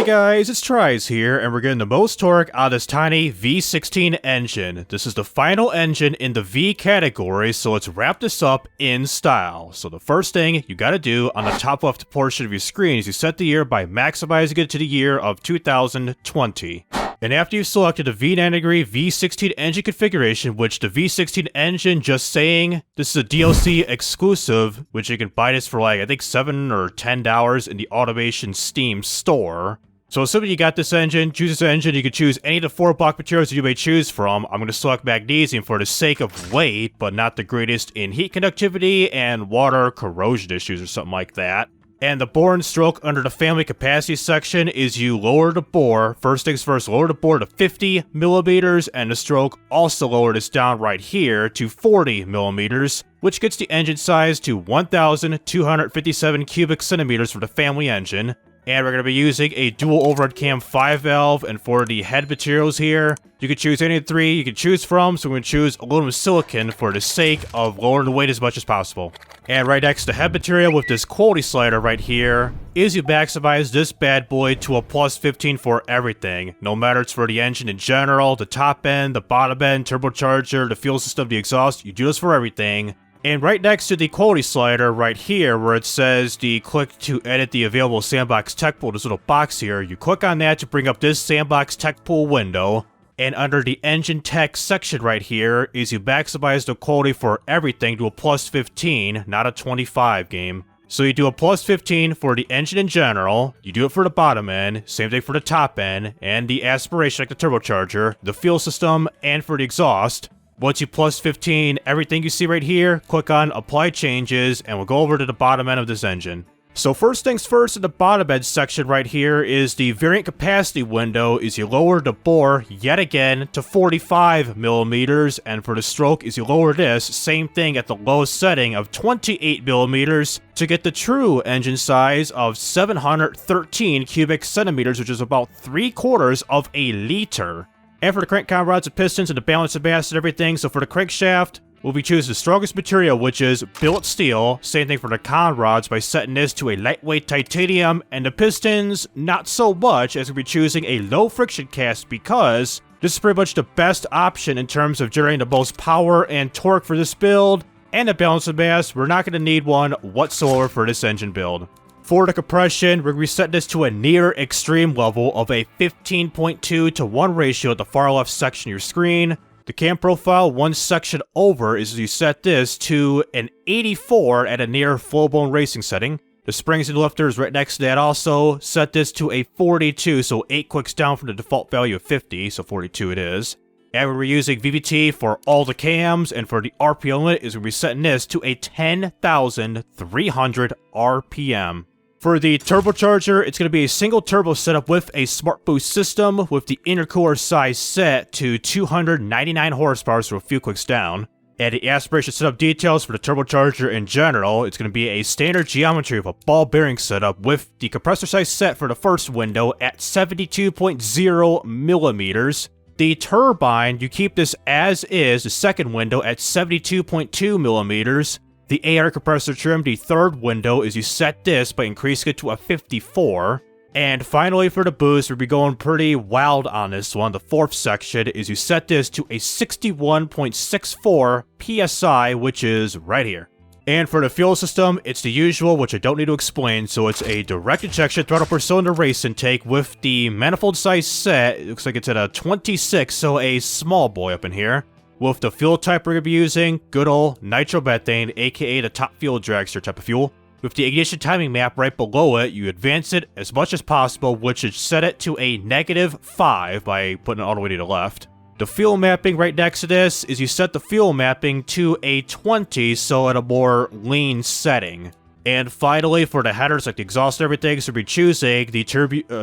Hey guys, it's TRIZE here, and we're getting the most torque out of this tiny V16 engine. This is the final engine in the V category, so let's wrap this up in style. So the first thing you gotta do on the top left portion of your screen is you set the year by maximizing it to the year of 2020. And after you've selected the V90 V16 engine configuration, which the V16 engine, just saying, this is a DLC exclusive, which you can buy this for like, I think $7 or $10 in the Automation Steam store. So assuming you got this engine, choose this engine, you can choose any of the 4 block materials that you may choose from. I'm going to select magnesium for the sake of weight, but not the greatest in heat conductivity and water corrosion issues or something like that. And the bore and stroke under the family capacity section is you lower the bore, first things first, lower the bore to 50 millimeters, and the stroke also lower this down right here to 40 millimeters, which gets the engine size to 1,257 cubic centimeters for the family engine. And we're going to be using a dual overhead cam 5 valve, and for the head materials here, you can choose any of the 3 you can choose from, so we're going to choose aluminum silicon for the sake of lowering the weight as much as possible. And right next to head material with this quality slider right here is you maximize this bad boy to a plus 15 for everything. No matter it's for the engine in general, the top end, the bottom end, turbocharger, the fuel system, the exhaust, you do this for everything. And right next to the quality slider right here where it says the click to edit the available sandbox tech pool, this little box here, you click on that to bring up this sandbox tech pool window. And under the engine tech section right here is you maximize the quality for everything to a plus 15, not a 25 game. So you do a plus 15 for the engine in general, you do it for the bottom end, same thing for the top end, and the aspiration like the turbocharger, the fuel system, and for the exhaust. Once you plus 15 everything you see right here, click on Apply Changes, and we'll go over to the bottom end of this engine. So first things first, in the bottom end section right here is the variant capacity window, is you lower the bore yet again to 45 millimeters, and for the stroke is you lower this, same thing at the lowest setting of 28 millimeters, to get the true engine size of 713 cubic centimeters, which is about 3/4 of a liter. And for the crank con rods and pistons and the balance of mass and everything, so for the crankshaft, we'll be choosing the strongest material, which is billet steel. Same thing for the con rods by setting this to a lightweight titanium, and the pistons, not so much, as we'll be choosing a low friction cast because this is pretty much the best option in terms of generating the most power and torque for this build. And the balance of mass, we're not going to need one whatsoever for this engine build. For the compression, we're going to be setting this to a near extreme level of a 15.2 to 1 ratio at the far left section of your screen. The cam profile, one section over, is you set this to an 84 at a near full-blown racing setting. The springs and lifters right next to that also set this to a 42, so 8 clicks down from the default value of 50, so 42 it is. And we're using VVT for all the cams, and for the RPM limit is we're setting this to a 10,300 RPM. For the turbocharger, it's going to be a single turbo setup with a smart boost system with the intercooler size set to 299 horsepower, so a few clicks down. And the aspiration setup details for the turbocharger in general, it's going to be a standard geometry of a ball bearing setup with the compressor size set for the first window at 72.0 millimeters. The turbine, you keep this as is, the second window at 72.2 millimeters. The AR compressor trim, the third window, is you set this by increasing it to a 54. And finally for the boost, we'll be going pretty wild on this one. The fourth section is you set this to a 61.64 PSI, which is right here. And for the fuel system, it's the usual, which I don't need to explain, so it's a direct injection throttle per cylinder race intake with the manifold size set. It looks like it's at a 26, so a small boy up in here. With the fuel type we're going to be using, good old nitromethane, aka the top fuel dragster type of fuel. With the ignition timing map right below it, you advance it as much as possible, which is set it to a -5 by putting it all the way to the left. The fuel mapping right next to this is you set the fuel mapping to a 20, so at a more lean setting. And finally, for the headers, like the exhaust and everything, so we'll be choosing the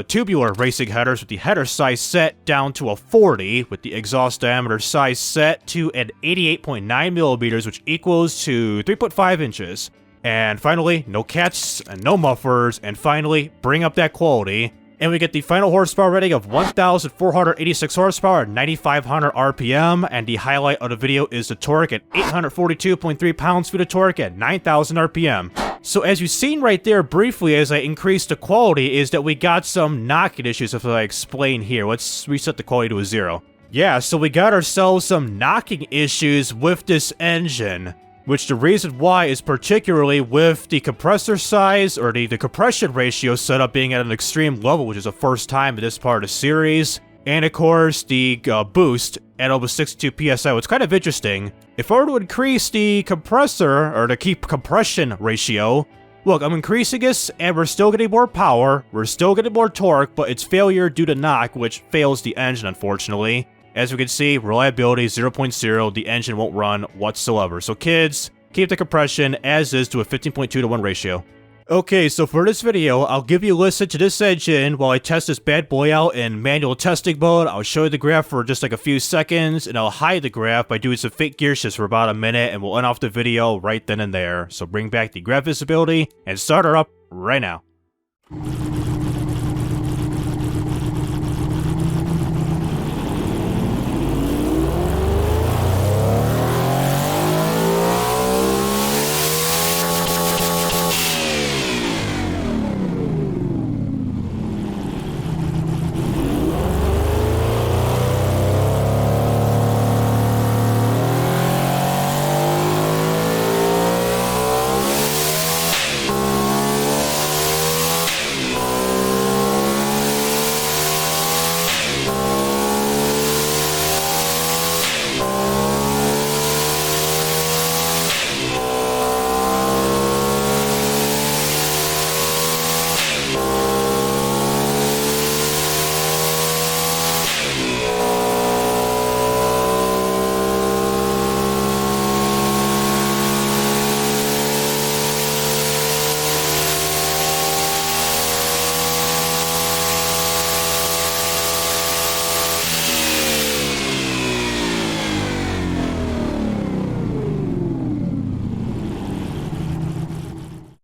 tubular racing headers with the header size set down to a 40, with the exhaust diameter size set to an 88.9 millimeters, which equals to 3.5 inches. And finally, no catches and no mufflers, and finally, bring up that quality. And we get the final horsepower rating of 1,486 horsepower at 9,500 RPM, and the highlight of the video is the torque at 842.3 pounds-feet of torque at 9,000 RPM. So as you've seen right there briefly as I increased the quality is that we got some knocking issues if I explain here. Let's reset the quality to a 0. Yeah, so we got ourselves some knocking issues with this engine, which the reason why is particularly with the compressor size or the compression ratio setup being at an extreme level, which is the first time in this part of the series. And of course, the boost at almost 62 psi. What's kind of interesting, if I were to increase the compressor, or the compression ratio, look, I'm increasing this, and we're still getting more power, we're still getting more torque, but it's failure due to knock, which fails the engine, unfortunately. As we can see, reliability 0.0, the engine won't run whatsoever. So kids, keep the compression as is to a 15.2 to 1 ratio. Okay, so for this video, I'll give you a listen to this engine while I test this bad boy out in manual testing mode. I'll show you the graph for just like a few seconds, and I'll hide the graph by doing some fake gear shifts for about a minute, and we'll end off the video right then and there. So bring back the graph visibility, and start her up right now.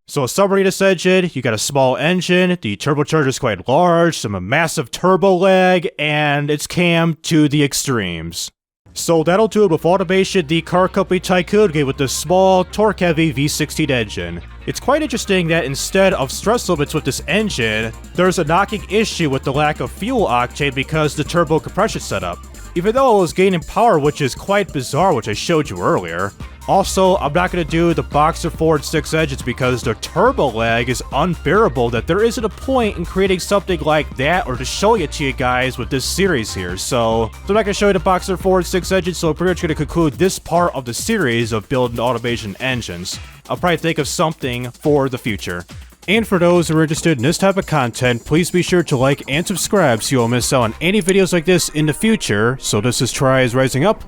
So a summary of this engine, you got a small engine, the turbocharger is quite large, some massive turbo lag, and it's cammed to the extremes. So that'll do it with automation. The car company Tycoon gave with this small, torque-heavy V16 engine. It's quite interesting that instead of stress limits with this engine, there's a knocking issue with the lack of fuel octane because the turbo compression setup. Even though it was gaining power, which is quite bizarre, which I showed you earlier. Also, I'm not going to do the Boxer 4 and 6 engines because their turbo lag is unbearable that there isn't a point in creating something like that or to showing it to you guys with this series here. So, I'm not going to show you the Boxer 4 and 6 engines, so I'm pretty much going to conclude this part of the series of building automation engines. I'll probably think of something for the future. And for those who are interested in this type of content, please be sure to like and subscribe so you won't miss out on any videos like this in the future. So this is TRIZE rising up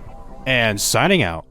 and signing out.